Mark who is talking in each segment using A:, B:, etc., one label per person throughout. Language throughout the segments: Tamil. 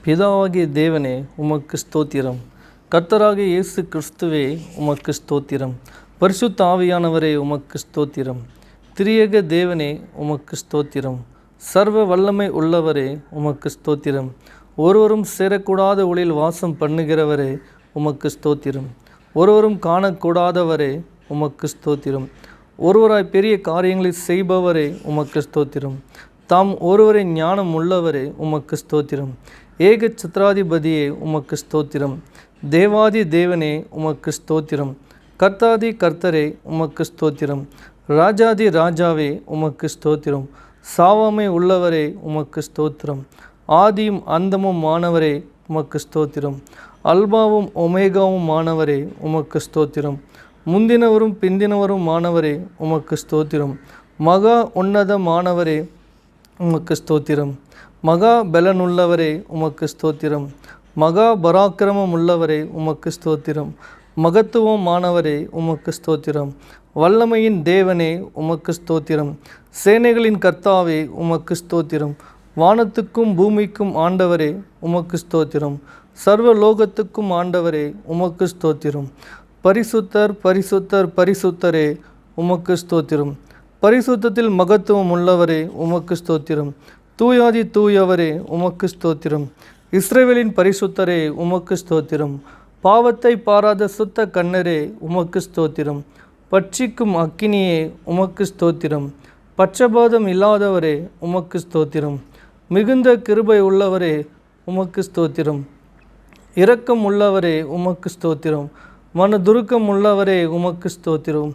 A: பிதாவாகிய தேவனே உமக்கு ஸ்தோத்திரம். கர்த்தராகிய இயேசு கிறிஸ்துவே உமக்கு ஸ்தோத்திரம். பரிசுத்த ஆவியானவரே உமக்கு ஸ்தோத்திரம். திரியேக தேவனே உமக்கு ஸ்தோத்திரம். சர்வ வல்லமை உள்ளவரே உமக்கு ஸ்தோத்திரம். ஒருவரும் சேரக்கூடாத ஒளியில் வாசம் பண்ணுகிறவரே உமக்கு ஸ்தோத்திரம். ஒருவரும் காணக்கூடாதவரே உமக்கு ஸ்தோத்திரம். ஒருவராய் பெரிய காரியங்களை செய்பவரே உமக்கு ஸ்தோத்திரம். தாம் ஒருவரை ஞானம் உள்ளவரே உமக்கு ஸ்தோத்திரம். ஏக சத்ராதிபதியே உமக்கு ஸ்தோத்திரம். தேவாதி தேவனே உமக்கு ஸ்தோத்திரம். கர்த்தாதி கர்த்தரே உமக்கு ஸ்தோத்திரம். ராஜாதி ராஜாவே உமக்கு ஸ்தோத்திரம். சாவாமை உள்ளவரே உமக்கு ஸ்தோத்திரம். ஆதியும் அந்தமும் மானவரே உமக்கு ஸ்தோத்திரம். அல்பாவும் ஒமேகாவும் மானவரே உமக்கு ஸ்தோத்திரம். முந்தினவரும் பிந்தினவரும் மானவரே உமக்கு ஸ்தோத்திரம். மகா உன்னத மானவரே உமக்கு ஸ்தோத்திரம். மகா பலனுள்ளவரே உமக்கு ஸ்தோத்திரம். மகா பராக்கிரமம் உள்ளவரே உமக்கு ஸ்தோத்திரம். மகத்துவமானவரே உமக்கு ஸ்தோத்திரம். வல்லமையின் தேவனே உமக்கு ஸ்தோத்திரம். சேனைகளின் கர்த்தாவே உமக்கு ஸ்தோத்திரம். வானத்துக்கும் பூமிக்கும் ஆண்டவரே உமக்கு ஸ்தோத்திரம். சர்வ லோகத்துக்கும் ஆண்டவரே உமக்கு ஸ்தோத்திரம். பரிசுத்தர் பரிசுத்தர் பரிசுத்தரே உமக்கு ஸ்தோத்திரம். பரிசுத்தத்தில் மகத்துவம் உள்ளவரே உமக்கு ஸ்தோத்திரம். தூயாதி தூயவரே உமக்கு ஸ்தோத்திரம். இஸ்ரவேலின் பரிசுத்தரே உமக்கு ஸ்தோத்திரம். பாவத்தை பாராத சுத்த கண்ணரே உமக்கு ஸ்தோத்திரம். பட்சிக்கும் அக்கினியே உமக்கு ஸ்தோத்திரம். பட்சபாதம் இல்லாதவரே உமக்கு ஸ்தோத்திரம். மிகுந்த கிருபை உள்ளவரே உமக்கு ஸ்தோத்திரம். இரக்கம் உள்ளவரே உமக்கு ஸ்தோத்திரம். மனதுருக்கம் உள்ளவரே உமக்கு ஸ்தோத்திரம்.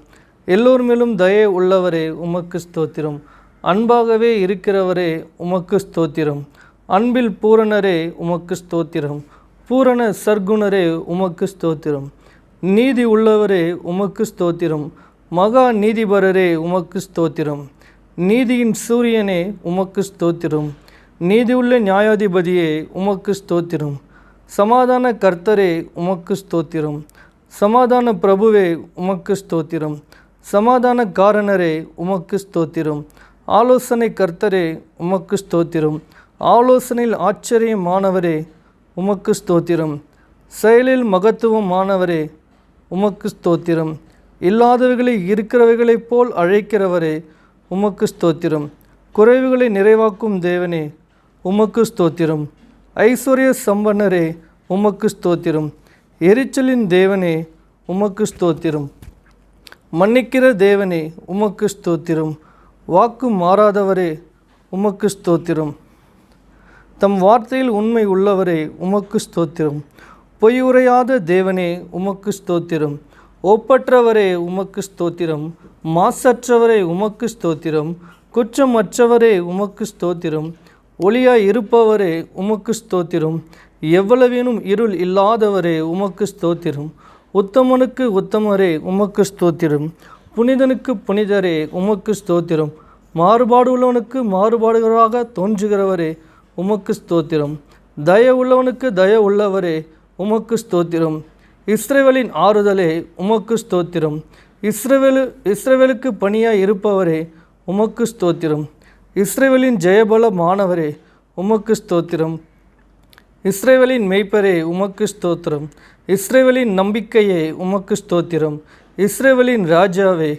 A: எல்லோர் மேலும் தயை உள்ளவரே உமக்கு ஸ்தோத்திரம். அன்பாகவே இருக்கிறவரே உமக்கு ஸ்தோத்திரம். அன்பில் பூரணரே உமக்கு ஸ்தோத்திரம். பூரண சர்க்குணரே உமக்கு ஸ்தோத்திரம். நீதி உள்ளவரே உமக்கு ஸ்தோத்திரம். மகா நீதிபரரே உமக்கு ஸ்தோத்திரம். நீதியின் சூரியனே உமக்கு ஸ்தோத்திரம். நீதியுள்ள நியாயாதிபதியே உமக்கு ஸ்தோத்திரம். சமாதான கர்த்தரே உமக்கு ஸ்தோத்திரம். சமாதான பிரபுவே உமக்கு ஸ்தோத்திரம். சமாதான காரணரே உமக்கு ஸ்தோத்திரம். ஆலோசனை கர்த்தரே உமக்கு ஸ்தோத்திரம். ஆலோசனையில் ஆச்சரியமானவரே உமக்கு ஸ்தோத்திரம். செயலில் மகத்துவமானவரே உமக்கு ஸ்தோத்திரம். இல்லாதவைகளை இருக்கிறவைகளைப் போல் அழைக்கிறவரே உமக்கு ஸ்தோத்திரம். குறைவுகளை நிறைவாக்கும் தேவனே உமக்கு ஸ்தோத்திரம். ஐஸ்வர்ய சம்பன்னரே உமக்கு ஸ்தோத்திரம். எரிச்சலின் தேவனே உமக்கு ஸ்தோத்திரம். மன்னிக்கிற தேவனே உமக்கு ஸ்தோத்திரம். வாக்கு மாறாதவரே உமக்கு ஸ்தோத்திரம். தம் வார்த்தையில் உண்மை உள்ளவரே உமக்கு ஸ்தோத்திரம். பொய் உரையாத தேவனே உமக்கு ஸ்தோத்திரம். ஒப்பற்றவரே உமக்கு ஸ்தோத்திரம். மாசற்றவரே உமக்கு ஸ்தோத்திரம். குற்றமற்றவரே உமக்கு ஸ்தோத்திரம். ஒளியாய் இருப்பவரே உமக்கு ஸ்தோத்திரம். எவ்வளவேனும் இருள் இல்லாதவரே உமக்கு ஸ்தோத்திரம். உத்தமனுக்கு உத்தமரே உமக்கு ஸ்தோத்திரம். புனிதனுக்கு புனிதரே உமக்கு ஸ்தோத்திரம். மாறுபாடு உள்ளவனுக்கு மாறுபாடுகளாக தோன்றுகிறவரே உமக்கு ஸ்தோத்திரம். தய உள்ளவனுக்கு தய உள்ளவரே உமக்கு ஸ்தோத்திரம். இஸ்ரவேலின் ஆறுதலே உமக்கு ஸ்தோத்திரம். இஸ்ரவேலுக்கு பணியாய் இருப்பவரே உமக்கு ஸ்தோத்திரம். இஸ்ரவேலின் ஜெயபலமானவரே உமக்கு ஸ்தோத்திரம். இஸ்ரவேலின் மெய்ப்பரே உமக்கு ஸ்தோத்திரம். இஸ்ரவேலின் நம்பிக்கையே உமக்கு ஸ்தோத்திரம். இஸ்ரவேலின் ராஜாவே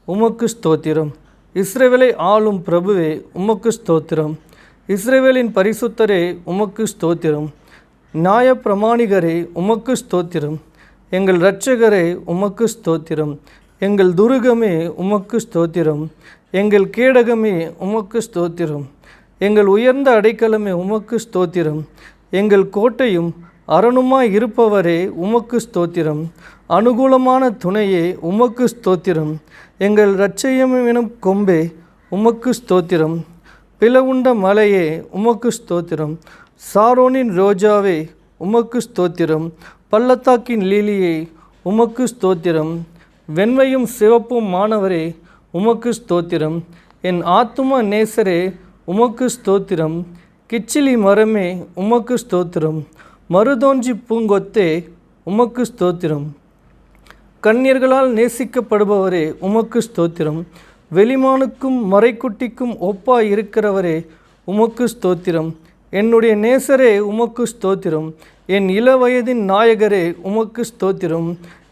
A: உமக்கு ஸ்தோத்திரம். இஸ்ரவேலை ஆளும் பிரபுவே உமக்கு ஸ்தோத்திரம். இஸ்ரவேலின் பரிசுத்தரே உமக்கு ஸ்தோத்திரம். நியாய பிரமாணிகரே உமக்கு ஸ்தோத்திரம். எங்கள் இரட்சகரே உமக்கு ஸ்தோத்திரம். எங்கள் துருகமே உமக்கு ஸ்தோத்திரம். எங்கள் கேடகமே உமக்கு ஸ்தோத்திரம். எங்கள் உயர்ந்த அடைக்கலமே உமக்கு ஸ்தோத்திரம். எங்கள் கோட்டையும் அரணுமாய் இருப்பவரே உமக்கு ஸ்தோத்திரம். அனுகூலமான துணையே உமக்கு ஸ்தோத்திரம். எங்கள் இரட்சையமெனும் கொம்பே உமக்கு ஸ்தோத்திரம். பிளவுண்ட மலையே உமக்கு ஸ்தோத்திரம். சாரோனின் ரோஜாவே உமக்கு ஸ்தோத்திரம். பள்ளத்தாக்கின் லீலியே உமக்கு ஸ்தோத்திரம். வெண்மையும் சிவப்பும் மானவரே உமக்கு ஸ்தோத்திரம். என் ஆத்தும நேசரே உமக்கு ஸ்தோத்திரம். கிச்சிலி மரமே உமக்கு ஸ்தோத்திரம். மருதோஞ்சி பூங்கொத்தே உமக்கு ஸ்தோத்திரம். கன்னியர்களால் நேசிக்கப்படுபவரே உமக்கு ஸ்தோத்திரம். வெளிமானுக்கும் மறைக்குட்டிக்கும் ஒப்பாய் இருக்கிறவரே உமக்கு ஸ்தோத்திரம். என்னுடைய நேசரே உமக்கு ஸ்தோத்திரம். என் இளவயதின் நாயகரே உமக்கு ஸ்தோத்திரம்.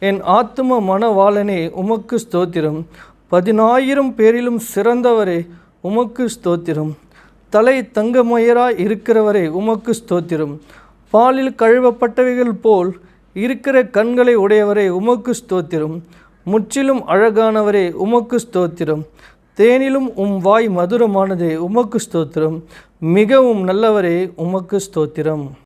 A: என் ஆத்தும மணவாளனே உமக்கு ஸ்தோத்திரம். 10,000 பேரிலும் சிறந்தவரே உமக்கு ஸ்தோத்திரம். தலை தங்கமயராய் இருக்கிறவரே உமக்கு ஸ்தோத்திரம். பாலில் கழுவப்பட்டவைகள் போல் இருக்கிற கண்களை உடையவரே உமக்கு ஸ்தோத்திரம். முற்றிலும் அழகானவரே உமக்கு ஸ்தோத்திரம். தேனிலும் வாய் மதுரமானதே உமக்கு ஸ்தோத்திரம். மிகவும் நல்லவரே உமக்கு ஸ்தோத்திரம்.